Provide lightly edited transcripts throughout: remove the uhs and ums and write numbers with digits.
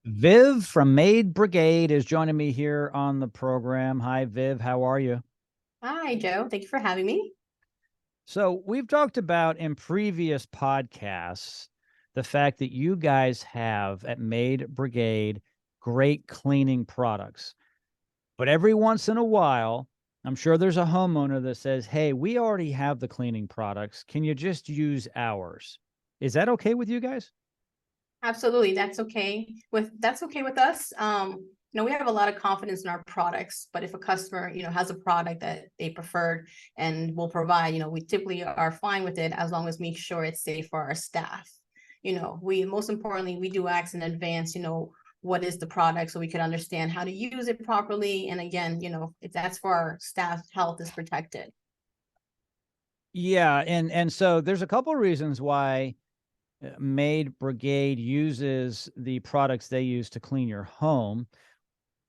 Viv from Maid Brigade is joining me here on the program. Hi, Viv. How are you? Hi, Joe. Thank you for having me. So, we've talked about in previous podcasts the fact that you guys have at Maid Brigade great cleaning products. But every once in a while, I'm sure there's a homeowner that says, "Hey, we already have the cleaning products. Can you just use ours?" Is that okay with you guys? Absolutely. That's okay with us. We have a lot of confidence in our products, but if a customer, has a product that they preferred and will provide, we typically are fine with it as long as we make sure it's safe for our staff. We most importantly, we do ask in advance, what is the product so we could understand how to use it properly. And again, if that's for our staff health is protected. Yeah, and so there's a couple reasons why Maid Brigade uses the products they use to clean your home.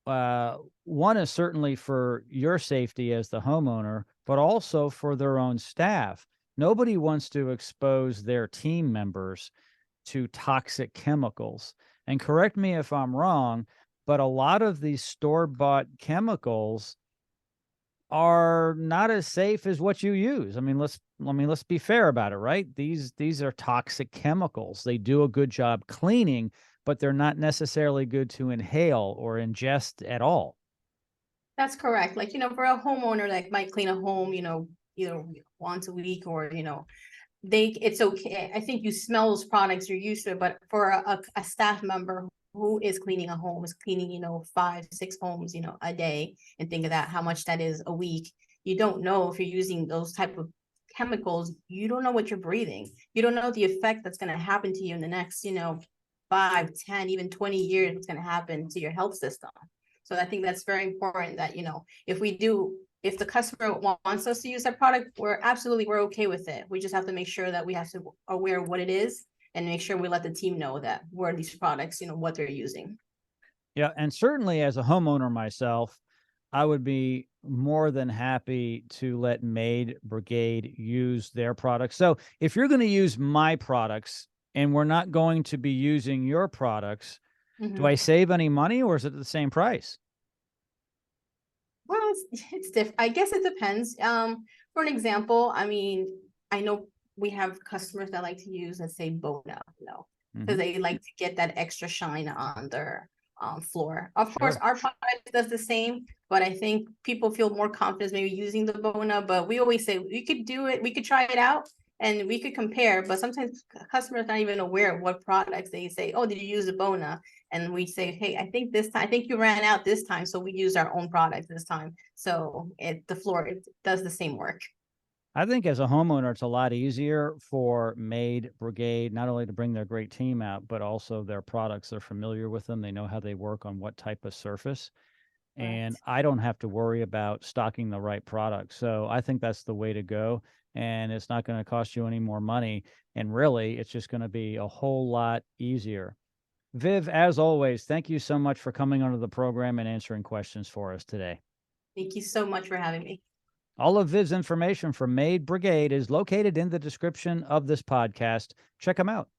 One is certainly for your safety as the homeowner, but also for their own staff. Nobody wants to expose their team members to toxic chemicals. And correct me if I'm wrong, but a lot of these store-bought chemicals are not as safe as what you use. Let's be fair about it, right? These are toxic chemicals. They do a good job cleaning, but they're not necessarily good to inhale or ingest at all. That's correct. Like, for a homeowner that might clean a home, either once a week or, it's okay. I think you smell those products, you're used to it. But for a staff member who is cleaning a home, is cleaning, 5, 6 homes, a day, and think of that, how much that is a week. You don't know if you're using those type of chemicals, you don't know what you're breathing. You don't know the effect that's going to happen to you in the next, 5, 10, even 20 years, what's going to happen to your health system. So I think that's very important that, if the customer wants us to use that product, we're okay with it. We just have to make sure that we have to aware of what it is and make sure we let the team know that where these products, what they're using. Yeah, and certainly as a homeowner myself, I would be more than happy to let Maid Brigade use their products. So if you're going to use my products and we're not going to be using your products, do I Mhm. save any money or is it the same price? Well, it's different. I guess it depends. For an example, I know we have customers that like to use, let's say, Bona, because Hmm. they like to get that extra shine on their floor. Of course, Sure. our product does the same, but I think people feel more confident maybe using the Bona. But we always say we could do it, we could try it out, and we could compare. But sometimes customers not even aware of what products they say. Oh, did you use the Bona? And we say, hey, I think this time, I think you ran out this time, so we use our own product this time. So it does the same work. I think as a homeowner, it's a lot easier for Maid Brigade not only to bring their great team out, but also their products. They're familiar with them. They know how they work on what type of surface. And Correct. I don't have to worry about stocking the right product. So I think that's the way to go. And it's not going to cost you any more money. And really, it's just going to be a whole lot easier. Viv, as always, thank you so much for coming onto the program and answering questions for us today. Thank you so much for having me. All of Viv's information from Maid Brigade is located in the description of this podcast. Check them out.